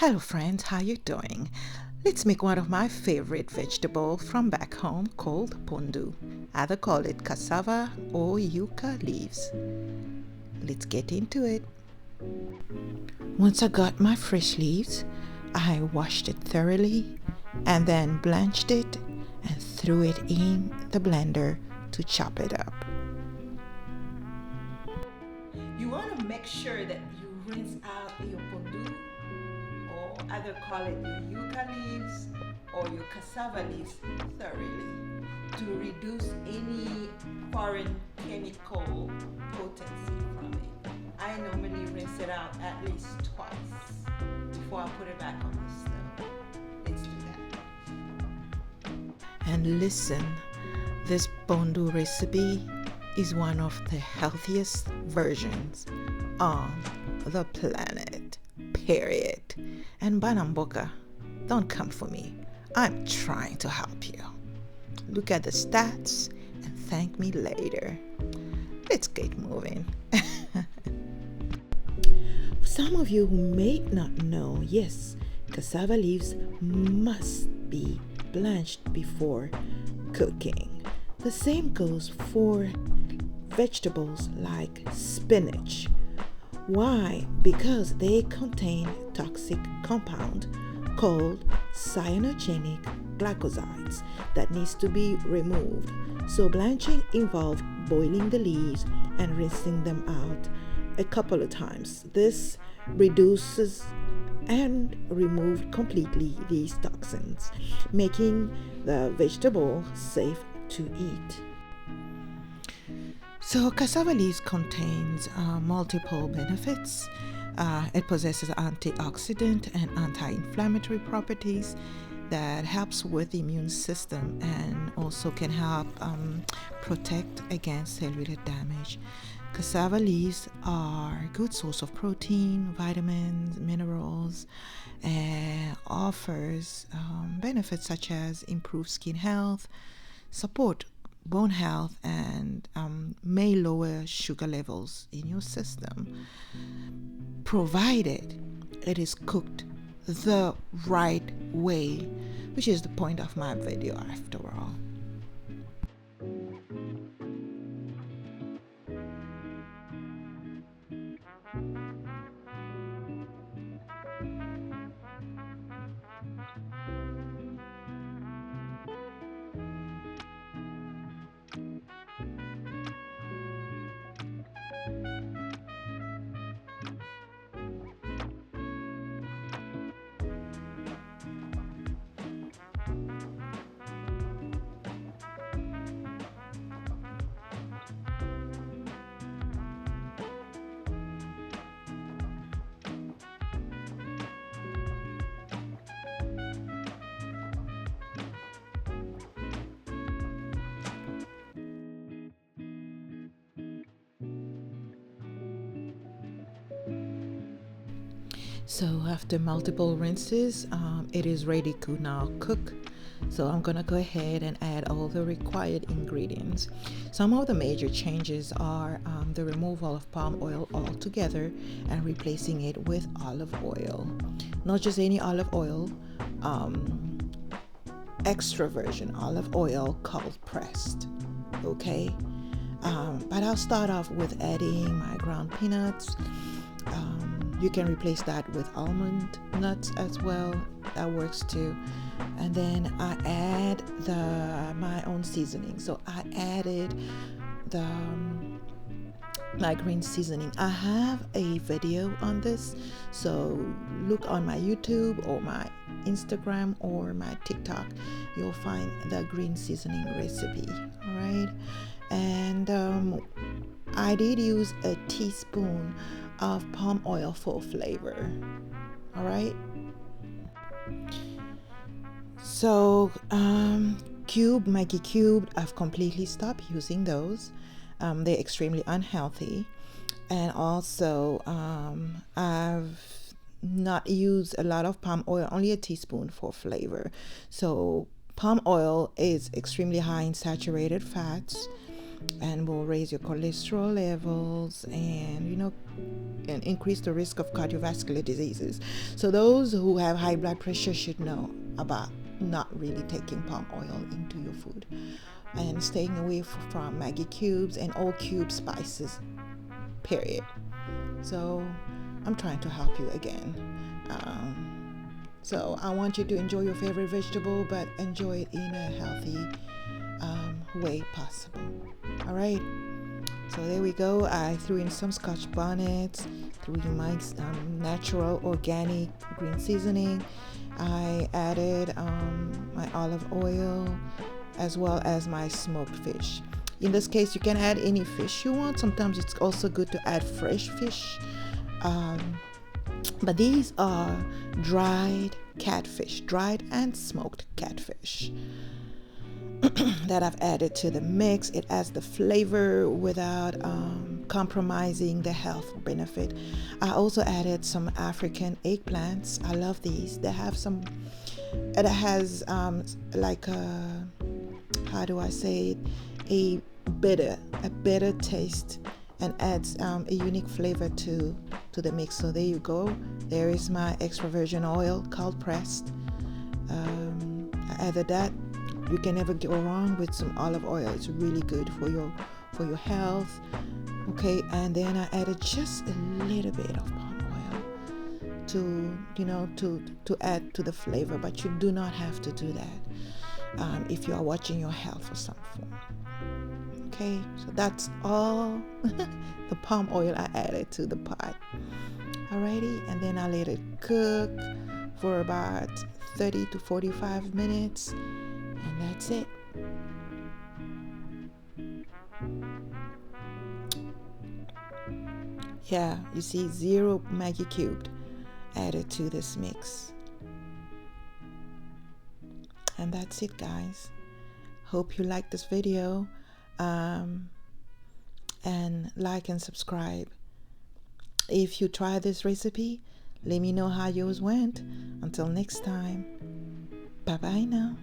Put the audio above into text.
Hello friends, how you doing? Let's make one of my favorite vegetables from back home called Pondu. Either call it cassava or yucca leaves. Let's get into it. Once I got my fresh leaves, I washed it thoroughly and then blanched it and threw it in the blender to chop it up. You want to make sure that you rinse out your pondu, or either call it your yucca leaves or your cassava leaves thoroughly to reduce any foreign chemical potency from it. I normally rinse it out at least twice before I put it back on the stove. Let's do that. And listen, this Pondu recipe is one of the healthiest versions on the planet, period. And Banamboka, don't come for me. I'm trying to help you. Look at the stats and thank me later. Let's get moving. Some of you who may not know, yes, cassava leaves must be blanched before cooking. The same goes for vegetables like spinach. Why? Because they contain toxic compound called cyanogenic glycosides that needs to be removed. So blanching involves boiling the leaves and rinsing them out a couple of times. This reduces and removes completely these toxins, making the vegetable safe to eat. So cassava leaves contains multiple benefits. It possesses antioxidant and anti-inflammatory properties that helps with the immune system and also can help protect against cellular damage. Cassava leaves are a good source of protein, vitamins, minerals, and offers benefits such as improved skin health, support bone health, and may lower sugar levels in your system, provided it is cooked the right way, which is the point of my video after all. So after multiple rinses, it is ready to now cook. So I'm gonna go ahead and add all the required ingredients. Some of the major changes are the removal of palm oil altogether and replacing it with olive oil. Not just any olive oil, extra virgin olive oil cold pressed. Okay, but I'll start off with adding my ground peanuts. You can replace that with almond nuts as well. That works too. And then I add my own seasoning. So I added my green seasoning. I have a video on this, so look on my YouTube or my Instagram or my TikTok. You'll find the green seasoning recipe. All right, and I did use a teaspoon of palm oil for flavor. All right, so Maggi cubed, I've completely stopped using those. They're extremely unhealthy, and also I've not used a lot of palm oil, only a teaspoon for flavor. So palm oil is extremely high in saturated fats, and will raise your cholesterol levels, and and increase the risk of cardiovascular diseases. So those who have high blood pressure should know about not really taking palm oil into your food, and staying away from Maggi cubes and all cube spices, period. So I'm trying to help you again. So I want you to enjoy your favorite vegetable, but enjoy it in a healthy way possible. All right. So there we go. I threw in some Scotch bonnets, threw in my natural organic green seasoning. I added my olive oil, as well as my smoked fish. In this case, you can add any fish you want. Sometimes it's also good to add fresh fish. But these are dried catfish, dried and smoked catfish that I've added to the mix. It adds the flavor without compromising the health benefit. I also added some African eggplants. I love these. They have some, it has like a, how do I say it, a bitter taste, and adds a unique flavor to the mix. So there you go. There is my extra virgin oil, cold pressed. I added that. You can never go wrong with some olive oil. It's really good for your health. Okay, and then I added just a little bit of palm oil to add to the flavor, but you do not have to do that if you are watching your health or something. Okay, so that's all the palm oil I added to the pot. Alrighty, and then I let it cook for about 30 to 45 minutes, and that's it. Yeah, you see, 0 Maggi cubed added to this mix. And that's it, guys. Hope you like this video. And like and subscribe. If you try this recipe, let me know how yours went. Until next time, bye bye now.